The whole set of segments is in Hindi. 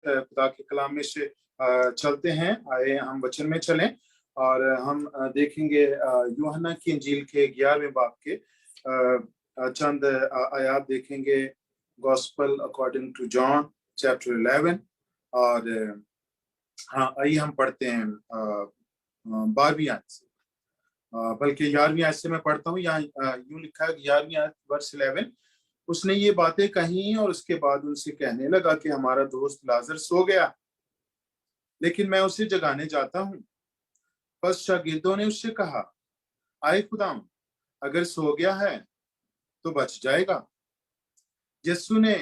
खुदा के कलाम में से चलते हैं। आए हम वचन में चलें और हम देखेंगे यूहन्ना की इंजील के 11वें बाब के चंद आयात देखेंगे। Gospel according to John chapter 11। और हाँ, आइए हम पढ़ते हैं 12वीं आयत से, बल्कि 11वीं आयत से मैं पढ़ता हूँ। यहाँ यूं लिखा है 11वीं आयत वर्स 11। उसने ये बातें कही और उसके बाद उनसे कहने लगा कि हमारा दोस्त लाजर सो गया, लेकिन मैं उसे जगाने जाता हूँ। बस शागिर्दों ने उससे कहा, आए खुदाम, अगर सो गया है तो बच जाएगा। यीशु ने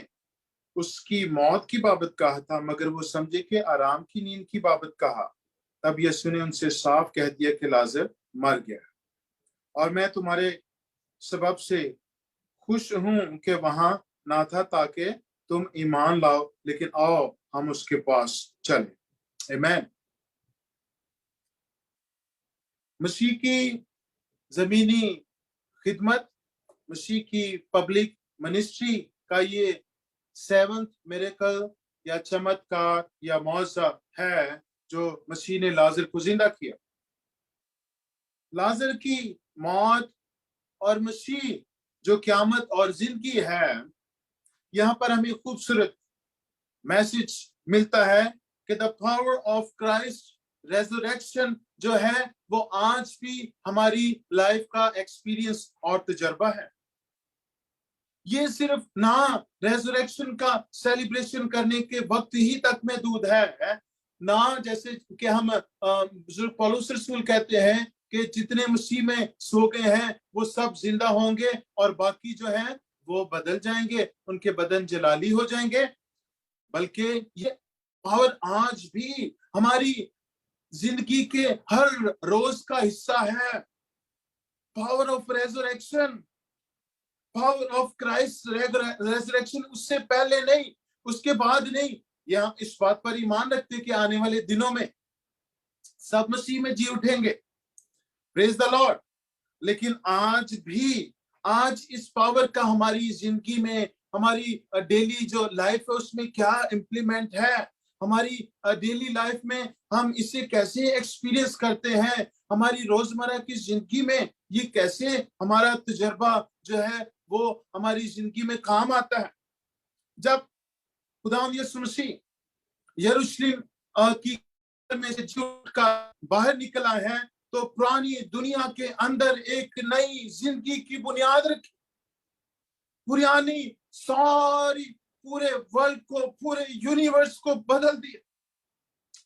उसकी मौत की बाबत कहा था, मगर वो समझे कि आराम की नींद की बाबत कहा। तब यीशु ने उनसे साफ कह दिया कि लाजर मर गया, और मैं तुम्हारे सबब से खुश हूं कि वहां ना था, ताकि तुम ईमान लाओ। लेकिन आओ हम उसके पास चले। आमीन। मसीह की जमीनी खिदमत, मसीह की पब्लिक मिनिस्ट्री का ये 7th मिरेकल या चमत्कार या मौजा है जो मसीह ने लाजर को जिंदा किया। लाजर की मौत और मसीह जो क़यामत और जिंदगी है, यहाँ पर हमें खूबसूरत मैसेज मिलता है कि the power of Christ resurrection जो है वो आज भी हमारी लाइफ का एक्सपीरियंस और तजर्बा है। ये सिर्फ ना रेजरेक्शन का सेलिब्रेशन करने के वक्त ही तक महदूद है, ना जैसे कि हम बुजुर्ग पौलुस रसूल कहते हैं कि जितने मसीह में सो गए हैं वो सब जिंदा होंगे और बाकी जो है वो बदल जाएंगे, उनके बदन जलाली हो जाएंगे। बल्कि ये पावर आज भी हमारी जिंदगी के हर रोज का हिस्सा है। Power of resurrection, power of Christ resurrection, उससे पहले नहीं, उसके बाद नहीं। यहाँ इस बात पर ईमान रखते कि आने वाले दिनों में सब मसीह में जी उठेंगे, प्रेज द लॉर्ड। लेकिन आज भी, आज इस पावर का हमारी जिंदगी में, हमारी डेली जो लाइफ है उसमें क्या इम्प्लीमेंट है, हमारी डेली लाइफ में हम इसे कैसे एक्सपीरियंस करते हैं, हमारी रोजमर्रा की जिंदगी में ये कैसे हमारा तजर्बा जो है वो हमारी जिंदगी में काम आता है। जब खुदावंद यीशु मसीह यरूशलेम की में से छूट कर बाहर निकला है तो पुरानी दुनिया के अंदर एक नई जिंदगी की बुनियाद रखी। पुरानी सारी पूरे वर्ल्ड को, पूरे यूनिवर्स को बदल दिया।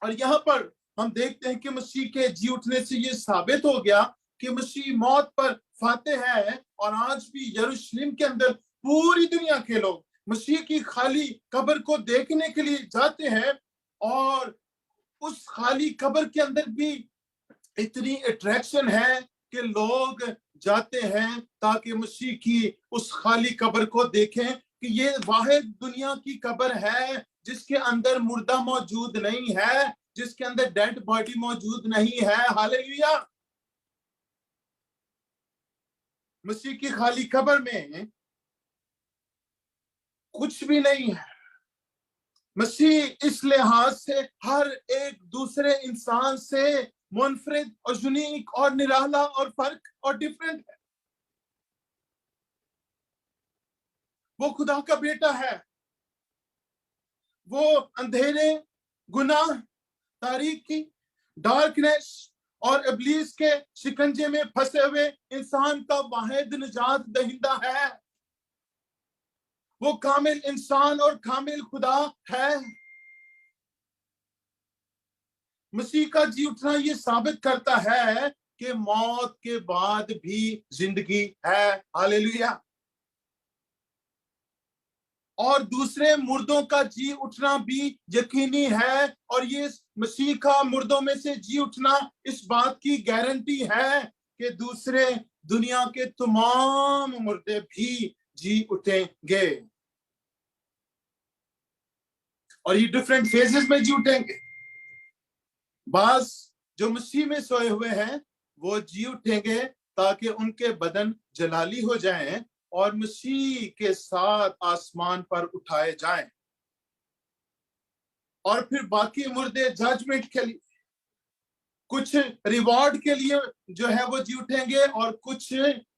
और यहाँ पर हम देखते हैं कि मसीह के जी उठने से ये साबित हो गया कि मसीह मौत पर फातेह है। और आज भी यरूशलेम के अंदर पूरी दुनिया के लोग मसीह की खाली कब्र को देखने के लिए जाते हैं, और उस खाली कब्र के अंदर भी इतनी अट्रैक्शन है कि लोग जाते हैं ताकि मसीह की उस खाली कब्र को देखें कि ये वाहिद दुनिया की कब्र है जिसके अंदर मुर्दा मौजूद नहीं है, जिसके अंदर डेड बॉडी मौजूद नहीं है। हालेलुया। मसीह की खाली कब्र में कुछ भी नहीं है। मसीह इस लिहाज से हर एक दूसरे इंसान से मुनफरिद और यूनिक और निराला और फर्क और डिफरेंट है। वो खुदा का बेटा है। वो अंधेरे, गुनाह, तारीकी, डार्कनेस और इब्लीस के शिकंजे में फंसे हुए इंसान का वाहिद निजात दहिंदा है। वो कामिल इंसान और कामिल खुदा है। मसीह का जी उठना ये साबित करता है कि मौत के बाद भी जिंदगी है। हालेलुया। और दूसरे मुर्दों का जी उठना भी यकीनी है, और ये मसीह का मुर्दों में से जी उठना इस बात की गारंटी है कि दूसरे दुनिया के तमाम मुर्दे भी जी उठेंगे, और ये डिफरेंट फेजेस में जी उठेंगे। बास जो मसीह में सोए हुए हैं वो जी उठेंगे ताकि उनके बदन जलाली हो जाएं और मसीह के साथ आसमान पर उठाए जाएं। और फिर बाकी मुर्दे जजमेंट के लिए, कुछ रिवॉर्ड के लिए जो है वो जी उठेंगे और कुछ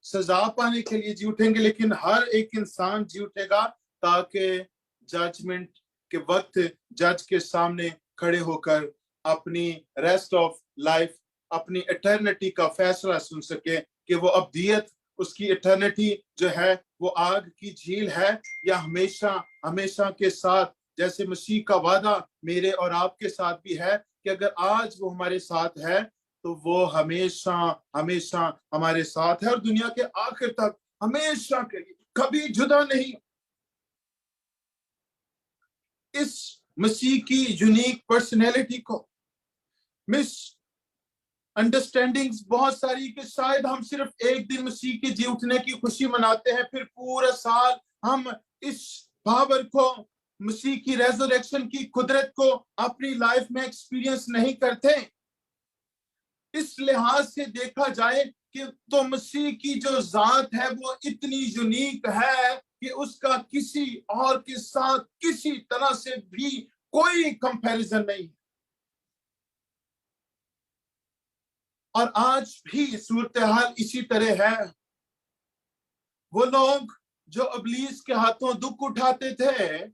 सजा पाने के लिए जी उठेंगे, लेकिन हर एक इंसान जी उठेगा ताकि जजमेंट के वक्त जज के सामने खड़े होकर अपनी रेस्ट ऑफ लाइफ, अपनी इटर्निटी का फैसला सुन सके कि वो अब्दियत, उसकी इटर्निटी जो है वो आग की झील है या हमेशा हमेशा के साथ, जैसे मसीह का वादा मेरे और आपके साथ भी है कि अगर आज वो हमारे साथ है तो वो हमेशा हमेशा हमारे साथ है और दुनिया के आखिर तक हमेशा के लिए कभी जुदा नहीं। इस मसीह की यूनिक पर्सनैलिटी को मिस अंडरस्टैंडिंग्स बहुत सारी कि शायद हम सिर्फ एक दिन मसीह के जी उठने की खुशी मनाते हैं, फिर पूरा साल हम इस पावर को, मसीह की रेजरेक्शन की कुदरत को अपनी लाइफ में एक्सपीरियंस नहीं करते। इस लिहाज से देखा जाए कि तो मसीह की जो जात है वो इतनी यूनिक है कि उसका किसी और के साथ किसी तरह से भी कोई कंपैरिजन नहीं। और आज भी सूरत हाल इसी तरह है। वो लोग जो इब्लीस के हाथों दुख उठाते थे,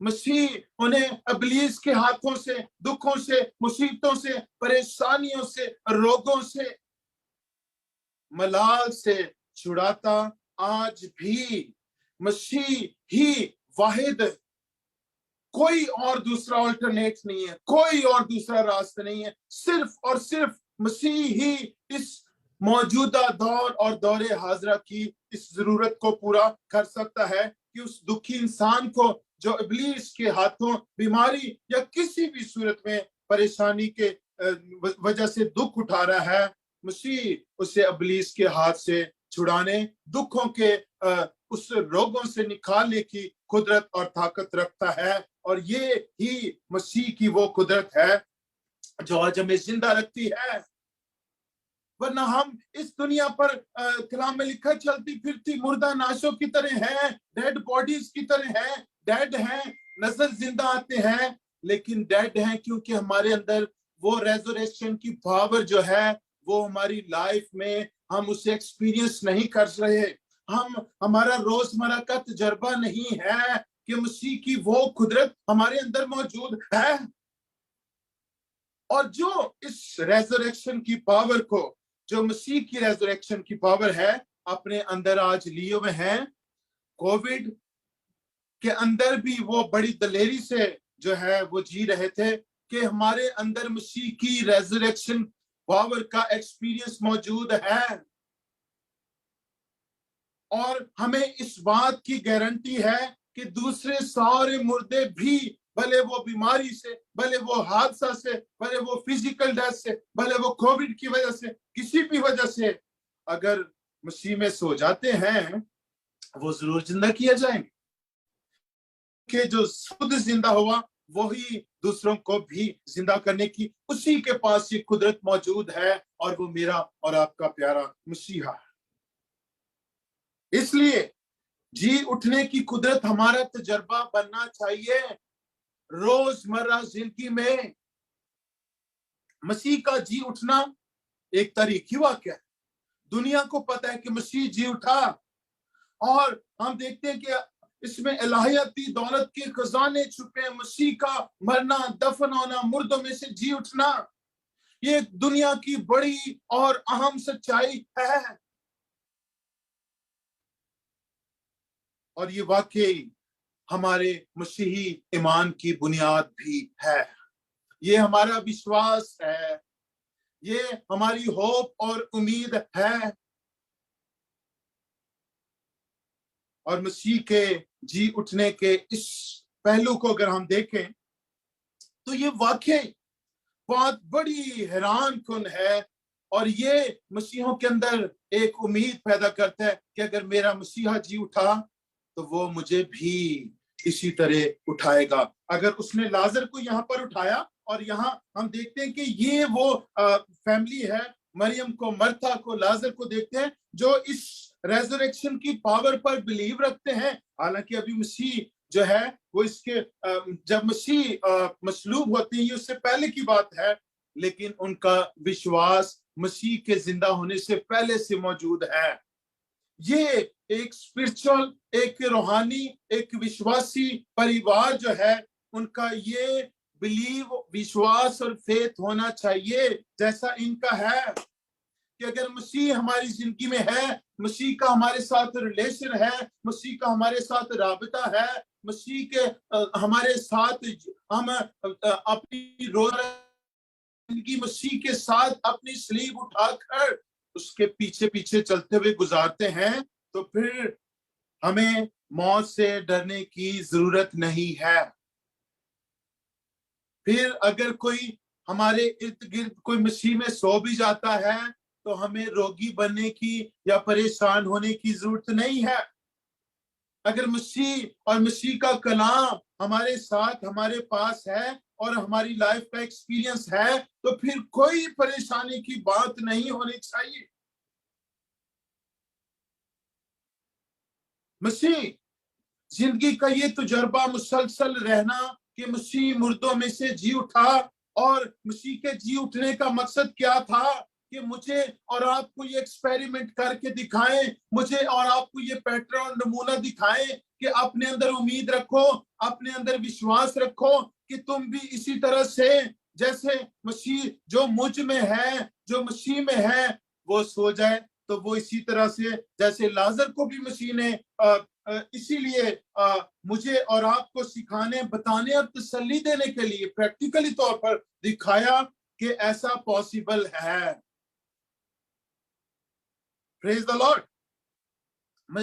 मसीह उन्हें इब्लीस के हाथों से, दुखों से, मुसीबतों से, परेशानियों से, रोगों से, मलाल से छुड़ाता। आज भी मसीह ही वाहिद, कोई और दूसरा अल्टरनेट नहीं है, कोई और दूसरा रास्ता नहीं है, सिर्फ और सिर्फ मसीह ही इस मौजूदा दौर और दौरे हाजरा की इस जरूरत को पूरा कर सकता है कि उस दुखी इंसान को जो इब्लीस के हाथों बीमारी या किसी भी सूरत में परेशानी के वजह से दुख उठा रहा है, मसीह उसे इब्लीस के हाथ से छुड़ाने, दुखों के उस रोगों से निकालने की कुदरत और ताकत रखता है। और ये ही मसीह की वो कुदरत है जो आज हमें जिंदा रखती है। वरना हम इस दुनिया पर कलाम में लिखा चलती फिरती मुर्दा नाशों की तरह हैं, डेड बॉडीज की तरह हैं, डेड हैं, नजर जिंदा आते हैं लेकिन डेड हैं, क्योंकि हमारे अंदर वो रेजरेक्शन की पावर जो है वो हमारी लाइफ में हम उसे एक्सपीरियंस नहीं कर रहे। हमारा रोजमर्रा का तजर्बा नहीं है कि मसीह की वो कुदरत हमारे अंदर मौजूद है। और जो इस रेजरेक्शन की पावर को, जो मसीह की रेजरेक्शन की पावर है, अपने अंदर आज लिए हुए हैं, कोविड के अंदर भी वो बड़ी दलेरी से जो है वो जी रहे थे कि हमारे अंदर मसीह की रेजरेक्शन पावर का एक्सपीरियंस मौजूद है। और हमें इस बात की गारंटी है कि दूसरे सारे मुर्दे भी, भले वो बीमारी से, भले वो हादसा से, भले वो फिजिकल डेथ से, भले वो कोविड की वजह से, किसी भी वजह से अगर मसीह में सो जाते हैं, वो जरूर जिंदा किए जाएंगे कि जो खुद जिंदा हुआ वही दूसरों को भी जिंदा करने की उसी के पास ये कुदरत मौजूद है, और वो मेरा और आपका प्यारा मसीहा है। इसलिए जी उठने की कुदरत हमारा तजर्बा बनना चाहिए रोजमर्रा जिंदगी में। मसीह का जी उठना एक तारीखी वाकया है। दुनिया को पता है कि मसीह जी उठा, और हम देखते हैं कि इसमें इलाहियाती दौलत के खजाने छुपे हैं। मसीह का मरना, दफन होना, मुर्दों में से जी उठना, ये दुनिया की बड़ी और अहम सच्चाई है। और ये वाकई हमारे मसीही ईमान की बुनियाद भी है। ये हमारा विश्वास है, ये हमारी होप और उम्मीद है। और मसीह के जी उठने के इस पहलू को अगर हम देखें तो ये वाकई बहुत बड़ी हैरान कुन है, और ये मसीहों के अंदर एक उम्मीद पैदा करता है कि अगर मेरा मसीहा जी उठा तो वो मुझे भी इसी तरह उठाएगा। अगर उसने लाजर को यहाँ पर उठाया, और यहाँ हम देखते हैं कि ये वो फैमिली है, मरियम को, मर्था को, लाजर को देखते हैं जो इस रेजरेक्शन की पावर पर बिलीव रखते हैं। हालांकि अभी मसीह जो है वो इसके जब मसीह मसलूब होते हैं, ये उससे पहले की बात है, लेकिन उनका विश्वास मसीह के जिंदा होने से पहले से मौजूद है। ये एक स्पिरिचुअल, एक रूहानी, एक विश्वासी परिवार जो है, उनका ये बिलीव, विश्वास और फेथ होना चाहिए जैसा इनका है कि अगर मसीह हमारी जिंदगी में है, मसीह का हमारे साथ रिलेशन है, मसीह का हमारे साथ राबता है, मसीह के हमारे साथ हम अपनी रोज जिंदगी मसीह के साथ अपनी स्लीब उठाकर उसके पीछे पीछे चलते हुए गुजारते हैं, तो फिर हमें मौत से डरने की जरूरत नहीं है। फिर अगर कोई हमारे इर्द गिर्द कोई मसीह में सो भी जाता है, तो हमें रोगी बनने की या परेशान होने की जरूरत नहीं है। अगर मसीह और मसीह का कलाम हमारे साथ, हमारे पास है और हमारी लाइफ का एक्सपीरियंस है, तो फिर कोई परेशानी की बात नहीं होनी चाहिए। मसीह जिंदगी का ये तजुर्बा मुसलसल रहना कि मसीह मुर्दों में से जी उठा, और मसीह के जी उठने का मकसद क्या था कि मुझे और आपको ये एक्सपेरिमेंट करके दिखाएं, मुझे और आपको ये पैटर्न, नमूना दिखाएं कि अपने अंदर उम्मीद रखो, अपने अंदर विश्वास रखो कि तुम भी इसी तरह से, जैसे मसीह जो मुझ में है, जो मसीह में है, वो सो जाए, तो वो इसी तरह से जैसे लाजर को भी मसीह ने इसीलिए मुझे और आपको सिखाने, बताने और तसल्ली देने के लिए प्रैक्टिकली तौर पर दिखाया कि ऐसा पॉसिबल है। Praise the Lord.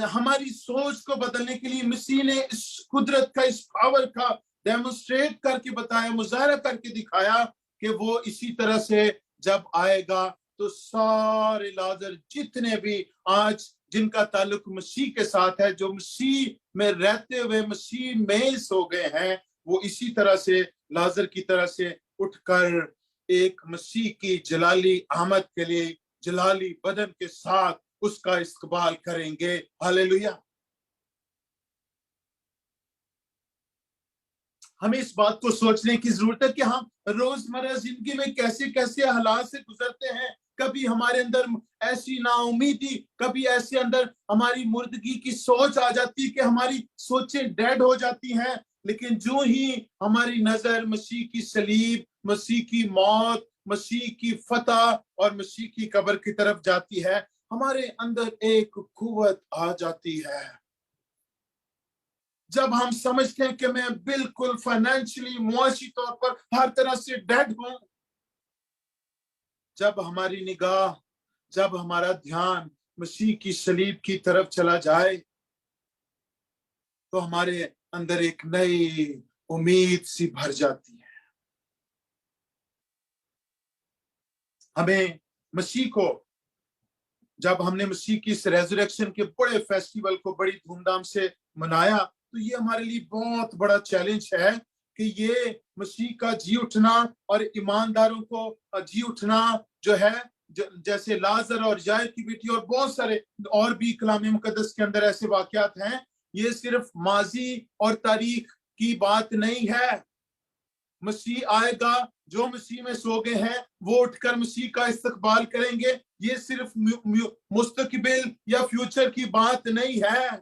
हमारी सोच को बदलने के लिए मसीह ने इस कुदरत का, इस पावर का डेमोन्स्ट्रेट करके बताया, मुजाहरा करके दिखाया कि वो इसी तरह से जब आएगा तो सारे लाजर जितने भी आज जिनका ताल्लुक मसीह के साथ है, जो मसीह में रहते हुए मसीह में सो गए हैं, वो इसी तरह से लाजर की तरह से उठकर एक मसीह की जलाली आमद के लिए जलाली बदन के साथ उसका इस्तकबाल करेंगे। हालेलुया। हमें इस बात को सोचने की जरूरत है कि हम रोजमर्रा जिंदगी में कैसे कैसे हालात से गुजरते हैं। कभी हमारे अंदर ऐसी नाउमीदी, कभी ऐसे अंदर हमारी मुर्दगी की सोच आ जाती है कि हमारी सोचें डेड हो जाती हैं, लेकिन जो ही हमारी नजर मसीह की सलीब, मसीह की मौत, मसीह की फतह और मसीह की कब्र की तरफ जाती है, हमारे अंदर एक कुव्वत आ जाती है। जब हम समझते हैं कि मैं बिल्कुल फाइनेंशियली, मुआशी तौर पर हर तरह से डेड हूं, जब हमारी निगाह, जब हमारा ध्यान मसीह की सलीब की तरफ चला जाए, तो हमारे अंदर एक नई उम्मीद सी भर जाती है। हमें मसीह को, जब हमने मसीह की इस रेजरेक्शन के बड़े फेस्टिवल को बड़ी धूमधाम से मनाया, तो ये हमारे लिए बहुत बड़ा चैलेंज है कि ये मसीह का जी उठना और ईमानदारों को जी उठना जो है, जैसे लाजर और याईर की बेटी और बहुत सारे और भी कलाम मुकद्दस के अंदर ऐसे वाकयात हैं, ये सिर्फ माजी और तारीख की बात नहीं है। मसीह आएगा, जो मसीह में सो गए हैं वो उठकर मसीह का इस्तकबाल करेंगे। ये सिर्फ मुस्तकबिल या फ्यूचर की बात नहीं है।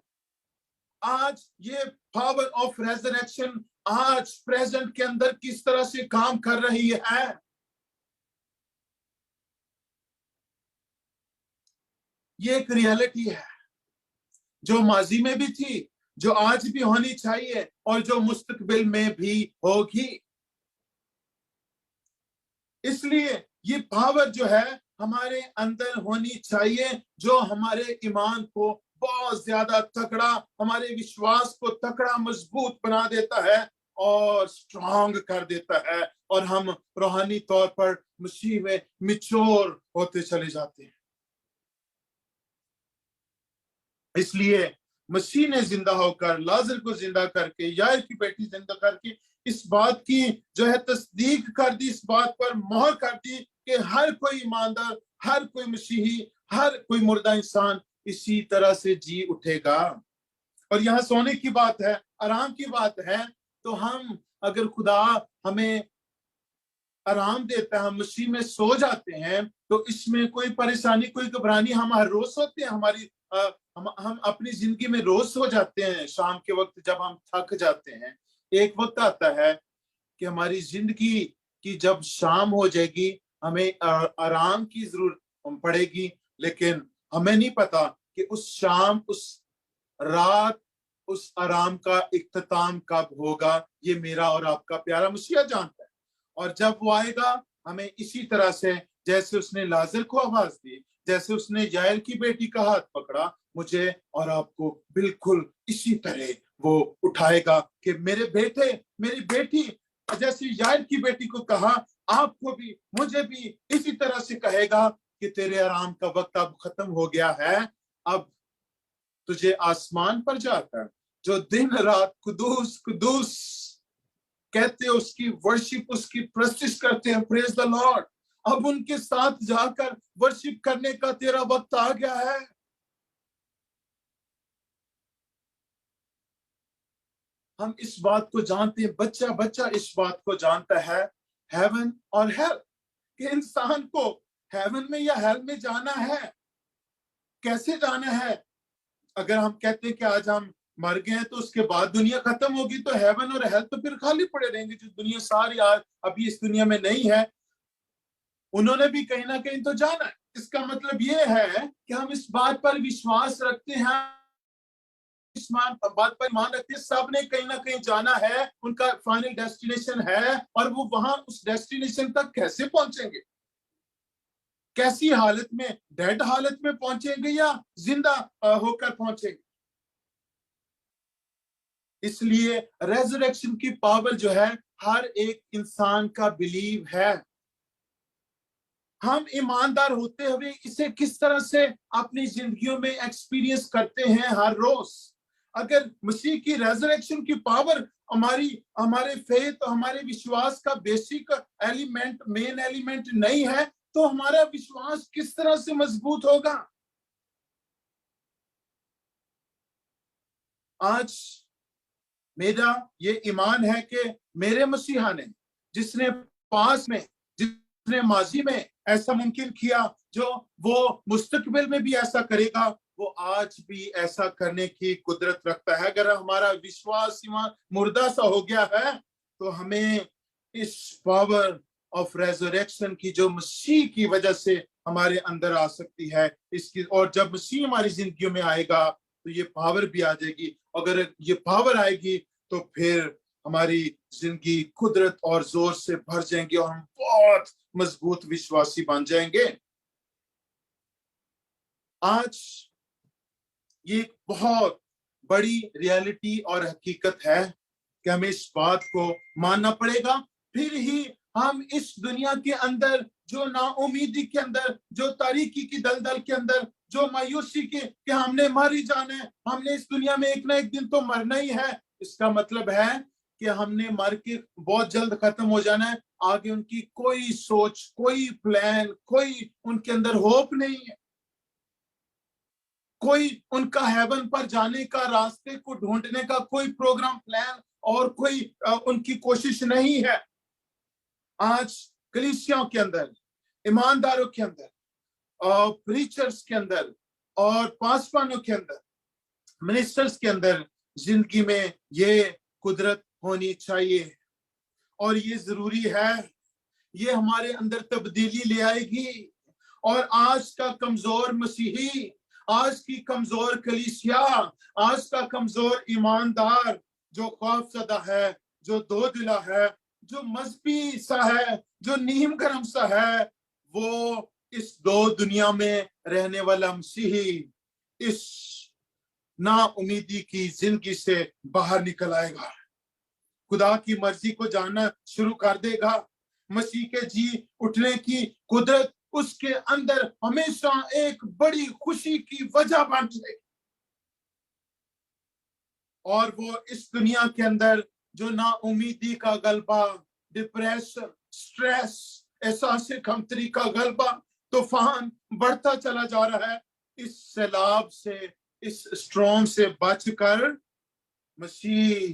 आज ये पावर ऑफ रेजरेक्शन आज प्रेजेंट के अंदर किस तरह से काम कर रही है। ये एक रियलिटी है जो माजी में भी थी, जो आज भी होनी चाहिए और जो मुस्तकबिल में भी होगी। इसलिए ये पावर जो है हमारे अंदर होनी चाहिए, जो हमारे ईमान को बहुत ज्यादा तकड़ा, हमारे विश्वास को तकड़ा, मजबूत बना देता है और स्ट्रांग कर देता है, और हम रूहानी तौर पर मसीह में मैच्योर होते चले जाते हैं। इसलिए मसीह ने जिंदा होकर, लाजर को जिंदा करके, याईर की बेटी जिंदा करके इस बात की जो है तस्दीक कर दी, इस बात पर मोहर कर दी कि हर कोई ईमानदार, हर कोई मसीही, हर कोई मुर्दा इंसान इसी तरह से जी उठेगा। और यहाँ सोने की बात है, आराम की बात है, तो हम अगर खुदा हमें आराम देता है, हम मसीह में सो जाते हैं, तो इसमें कोई परेशानी, कोई घबरानी, हम हर रोज सोते हैं, हमारी हम अपनी जिंदगी में रोज सो जाते हैं। शाम के वक्त जब हम थक जाते हैं, एक वक्त आता है कि हमारी जिंदगी की जब शाम हो जाएगी, हमें आराम की जरूरत पड़ेगी, लेकिन हमें नहीं पता कि उस शाम, उस रात, उस आराम का इख्तिताम कब होगा। ये मेरा और आपका प्यारा मसीहा जानता है। और जब वो आएगा, हमें इसी तरह से, जैसे उसने लाजर को आवाज दी, जैसे उसने याइर की बेटी का हाथ पकड़ा, मुझे और आपको बिल्कुल इसी तरह वो उठाएगा कि मेरे बेटे, मेरी बेटी, जैसे याइर की बेटी को कहा, आपको भी, मुझे भी इसी तरह से कहेगा कि तेरे आराम का वक्त अब खत्म हो गया है, अब तुझे आसमान पर जाकर जो दिन रात कुदूस कुदूस कहते हैं, उसकी वर्शिप, उसकी प्रस्तिश करते हैं, प्रेज द लॉर्ड, अब उनके साथ जाकर वर्शिप करने का तेरा वक्त आ गया है। हम इस बात को जानते हैं, बच्चा बच्चा इस बात को जानता है, हेवन और हेल, कि इंसान को हेवन में या हेल में जाना है। कैसे जाना है? अगर हम कहते हैं कि आज हम मर गए हैं तो उसके बाद दुनिया खत्म होगी, तो हेवन और हेल तो फिर खाली पड़े रहेंगे। जो दुनिया सारी आज अभी इस दुनिया में नहीं है, उन्होंने भी कहीं ना कहीं तो जाना है। इसका मतलब ये है कि हम इस बात पर विश्वास रखते हैं, इस बात पर मान रखते हैं, सब ने कहीं ना कहीं जाना है, उनका फाइनल डेस्टिनेशन है, और वो वहां उस डेस्टिनेशन तक कैसे पहुंचेंगे, कैसी हालत में, डेड हालत में पहुंचेंगे या जिंदा होकर पहुंचेंगे। इसलिए रेजरेक्शन की पावर जो है हर एक इंसान का बिलीव है। हम ईमानदार होते हुए इसे किस तरह से अपनी जिंदगियों में एक्सपीरियंस करते हैं हर रोज। अगर मसीह की रेजरेक्शन की पावर हमारे फेथ, हमारे विश्वास का बेसिक एलिमेंट, मेन एलिमेंट नहीं है, तो हमारा विश्वास किस तरह से मजबूत होगा। आज मेरा ये ईमान है कि मेरे मसीहा ने, जिसने पास में, जिसने माजी में ऐसा मुमकिन किया, जो वो मुस्तकबिल में भी ऐसा करेगा, वो आज भी ऐसा करने की कुदरत रखता है। अगर हमारा विश्वास ईमान मुर्दा सा हो गया है, तो हमें इस पावर ऑफ रेजरेक्शन की, जो मसीह की वजह से हमारे अंदर आ सकती है, इसकी, और जब मसीह हमारी जिंदगियों में आएगा तो ये पावर भी आ जाएगी। अगर ये पावर आएगी तो फिर हमारी जिंदगी कुदरत और जोर से भर जाएंगे और हम बहुत मजबूत विश्वासी बन जाएंगे। आज ये बहुत बड़ी रियलिटी और हकीकत है कि हमें इस बात को मानना पड़ेगा, फिर ही हम इस दुनिया के अंदर, जो नाउमीदी के अंदर, जो तारीकी की दलदल के अंदर, जो मायूसी के कि हमने मर ही जाना है, हमने इस दुनिया में एक ना एक दिन तो मरना ही है, इसका मतलब है कि हमने मर के बहुत जल्द खत्म हो जाना है। आगे उनकी कोई सोच, कोई प्लान, कोई उनके अंदर होप नहीं है, कोई उनका हेवन पर जाने का, रास्ते को ढूंढने का कोई प्रोग्राम, प्लान और कोई उनकी कोशिश नहीं है। आज कलीसियाओं के अंदर, ईमानदारों के अंदर, प्रीचर्स के अंदर और पासवानों के अंदर, मिनिस्टर्स के अंदर जिंदगी में ये कुदरत होनी चाहिए, और ये जरूरी है। ये हमारे अंदर तब्दीली ले आएगी, और आज का कमजोर मसीही, आज की कमजोर कलीसिया, आज का कमजोर ईमानदार, जो खौफजदा है, जो दो दिला है, जो मजहबी सा है, जो नीम गरम सा है, वो इस दो दुनिया में रहने वाला मसीही इस ना उम्मीदी की जिंदगी से बाहर निकल आएगा, खुदा की मर्जी को जानना शुरू कर देगा। मसीह के जी उठने की कुदरत उसके अंदर हमेशा एक बड़ी खुशी की वजह बन जाएगी, और वो इस दुनिया के अंदर जो ना उम्मीदी का गलबा, डिप्रेशन, स्ट्रेस, एहसास कमतरी का गलबा, तूफान बढ़ता चला जा रहा है, इस सैलाब से इस स्ट्रॉम से बचकर मसीह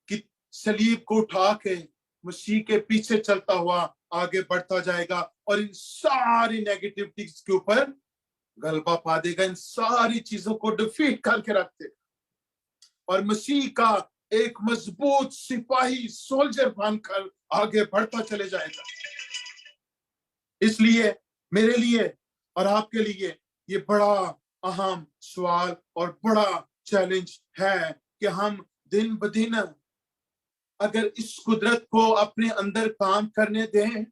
की सलीब को उठा के मसीह के पीछे चलता हुआ आगे बढ़ता जाएगा और इन सारी नेगेटिविटीज के ऊपर गलबा पा देगा, इन सारी चीजों को डिफीट करके रख देगा और मसीह का एक मजबूत सिपाही सोल्जर बनकर आगे बढ़ता चले जाएगा। इसलिए मेरे लिए और आपके लिए ये बड़ा अहम सवाल और बड़ा चैलेंज है कि हम दिन ब दिन अगर इस कुदरत को अपने अंदर काम करने दें,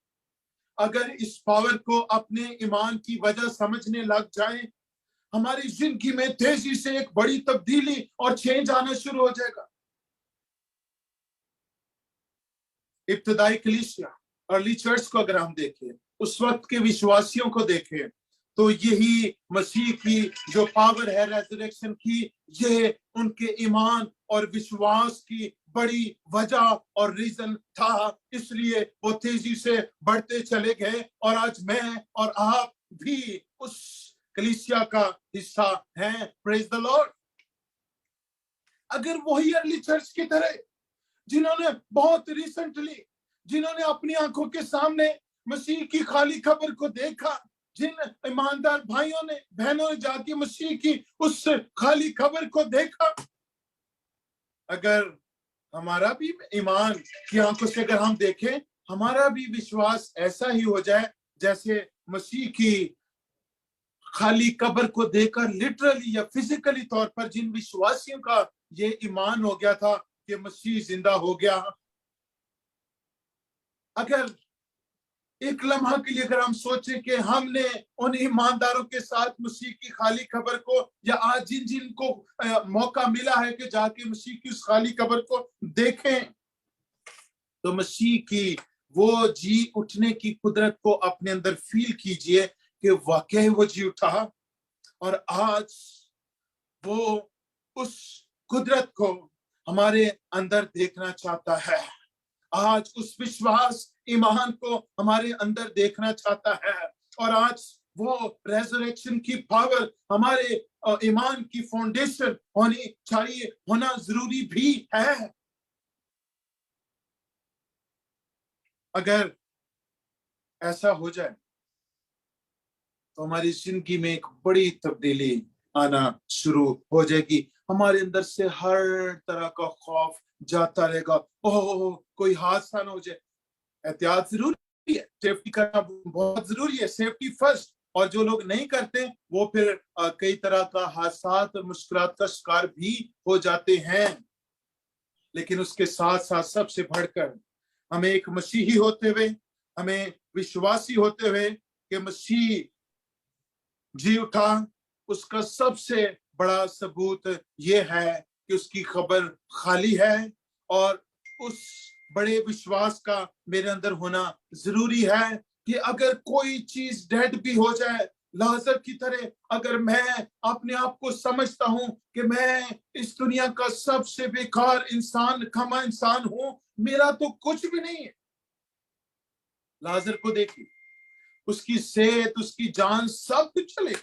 अगर इस पावर को अपने ईमान की वजह समझने लग जाएं, हमारी जिंदगी में तेजी से एक बड़ी तब्दीली और चेंज आना शुरू हो जाएगा। इब्तदाई कलीसिया, अर्ली चर्च को अगर हम देखें, उस वक्त के विश्वासियों को देखें, तो यही मसीह की जो पावर है रेजरेक्शन की, ये उनके ईमान और विश्वास की बड़ी वजह और रीजन था। इसलिए वो तेजी से बढ़ते चले गए और आज मैं और आप भी उस कलीसिया का हिस्सा हैं। Praise the Lord. अगर वही अर्ली चर्च की तरह जिन्होंने बहुत रिसेंटली, जिन्होंने अपनी आंखों के सामने मसीह की खाली खबर को देखा, जिन ईमानदार भाइयों ने बहनों ने जाके मसीह की उस खाली खबर को देखा, अगर हमारा भी ईमान की आंखों से अगर हम देखें, हमारा भी विश्वास ऐसा ही हो जाए जैसे मसीह की खाली कब्र को देखकर लिटरली या फिजिकली तौर पर जिन विश्वासियों का ये ईमान हो गया था कि मसीह जिंदा हो गया। अगर एक लम्हा के लिए अगर हम सोचें कि हमने उन ईमानदारों के साथ मसीह की खाली खबर को, या आज जिन जिन को मौका मिला है कि जाके मसीह की उस खाली खबर को देखें, तो मसीह की वो जी उठने की कुदरत को अपने अंदर फील कीजिए कि वाकई वो जी उठा और आज वो उस कुदरत को हमारे अंदर देखना चाहता है। आज उस विश्वास ईमान को हमारे अंदर देखना चाहता है और आज वो रेजरेक्शन की पावर हमारे ईमान की फाउंडेशन होनी चाहिए, होना जरूरी भी है। अगर ऐसा हो जाए तो हमारी जिंदगी में एक बड़ी तब्दीली आना शुरू हो जाएगी। हमारे अंदर से हर तरह का खौफ जाता रहेगा। ओह, कोई हादसा ना हो जाए। एहतियात जरूरी है, सेफ्टी करना बहुत जरूरी है, सेफ्टी फर्स्ट। और जो लोग नहीं करते वो फिर कई तरह का हादसा और मुश्किलात का शिकार भी हो जाते हैं। लेकिन उसके साथ साथ सबसे बढ़कर हमें एक मसीही होते हुए, हमें विश्वासी होते हुए कि मसीह जी उठा, उसका सबसे बड़ा सबूत ये है कि उसकी खबर खाली है और उस बड़े विश्वास का मेरे अंदर होना जरूरी है कि अगर कोई चीज डेड भी हो जाए, लाजर की तरह अगर मैं अपने आप को समझता हूं कि मैं इस दुनिया का सबसे बेकार इंसान, खमा इंसान हूं, मेरा तो कुछ भी नहीं है। लाजर को देखिए, उसकी सेहत, उसकी जान, सब कुछ चले।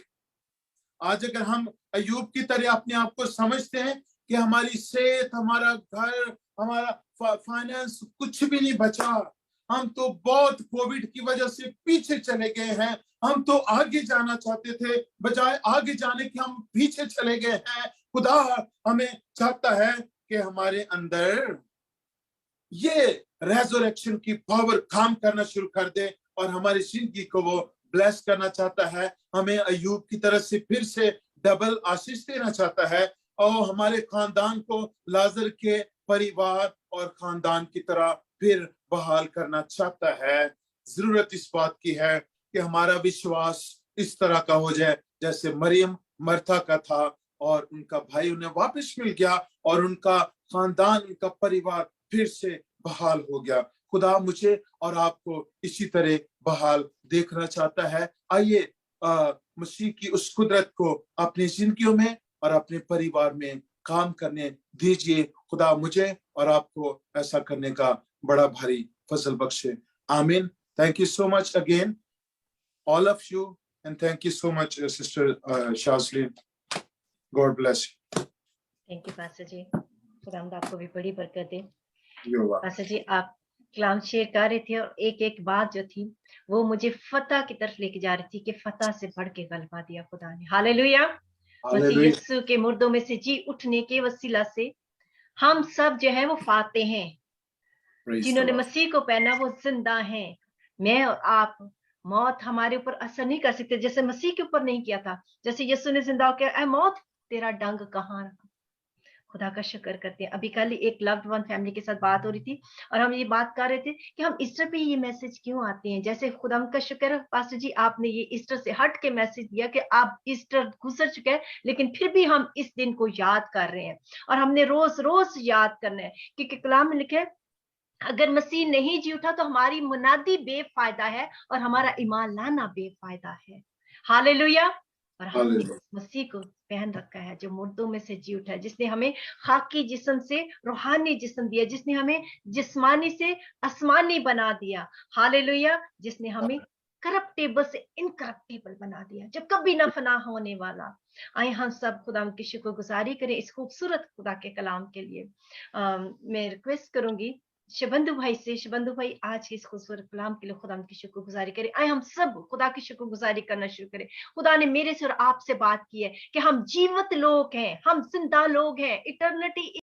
आज अगर हम अयूब की तरह अपने आप को समझते हैं कि हमारी सेहत, हमारा घर, हमारा फाइनेंस, कुछ भी नहीं बचा, हम तो बहुत कोविड की वजह से पीछे चले गए हैं, हम तो आगे जाना चाहते थे, बजाय आगे जाने के हम पीछे चले गए हैं। खुदा हमें चाहता है कि हमारे अंदर ये रेजरेक्शन की पावर काम करना शुरू कर दे और हमारी जिंदगी को वो ब्लेस करना चाहता है। हमें अयूब की तरफ से फिर से डबल आशीष देना चाहता है और हमारे खानदान को लाजर के परिवार और खानदान की तरह फिर बहाल करना चाहता है। जरूरत इस बात की है कि हमारा विश्वास इस तरह का हो जाए जैसे मरियम मर्था का था और उनका भाई उन्हें वापस मिल गया और उनका खानदान, उनका परिवार फिर से बहाल हो गया। खुदा मुझे और आपको इसी तरह बहाल देखना चाहता है। आइए मसीह की उस कुदरत को अपनी जिंदगियों में और अपने परिवार में काम करने दीजिए। खुदा मुझे और आपको ऐसा करने का बड़ा भारी फजल बख्शे। आमीन। Thank you so much again, all of you. And thank you so much, Sister Shazli. God bless you. Thank you pastor ji, खुदावंद आपको भी बड़ी बरकत दे। You're welcome. पास्टर जी, आप कलाम शेयर कर रहे थे और एक एक बात जो थी वो मुझे फतह की तरफ लेके जा रही थी कि फतह से बढ़ के गलबा दिया खुदा ने। हालेलुया। मसीह Hallelujah. यीशु के मुर्दों में से जी उठने के वसीला से हम सब जो है वो फाते हैं। Praise the जिन्होंने Lord. मसीह को पहना वो जिंदा हैं। मैं और आप, मौत हमारे ऊपर असर नहीं कर सकते जैसे मसीह के ऊपर नहीं किया था। जैसे यीशु ने जिंदा होकर, ऐ मौत तेरा डंग कहाँ रहा। खुदा का शुक्र करते हैं। अभी कल एक लव्ड वन फैमिली के साथ बात हो रही थी और हम ये बात कर रहे थे कि हम ईस्टर पे ये मैसेज क्यों आते हैं। जैसे खुदा का शुक्र है पास्टर जी, आपने ये ईस्टर से हट के मैसेज दिया कि आप ईस्टर गुजर चुके हैं लेकिन फिर भी हम इस दिन को याद कर रहे हैं और हमने रोज रोज याद करना है। क्योंकि कलाम में लिखे अगर मसीह नहीं जी उठा तो हमारी मुनादी बेफायदा है और हमारा ईमान लाना बेफायदा है। हालेलुया। और हमने Hallelujah. मसीह को पहन रखा है जो मुर्दों में से जी उठा है, जिसने हमें खाकी जिस्म से रूहानी जिस्म दिया, जिसने हमें जिस्मानी से आसमानी बना दिया। हालेलुया। जिसने हमें करप्टेबल से इनकरप्टेबल बना दिया, जो कभी ना फना होने वाला। आए हम सब खुदा की शुक्रगुजारी करें इस खूबसूरत खुदा के कलाम के लिए। मैं रिक्वेस्ट करूंगी शबंधु भाई से, शबंधु भाई आज के इस खूबसूरत कलाम के लिए खुदा की शुक्रगुजारी करें। आए हम सब खुदा की शुक्रगुजारी करना शुरू करें। खुदा ने मेरे से और आपसे बात की है कि हम जीवित लोग हैं, हम जिंदा लोग हैं। इटर्निटी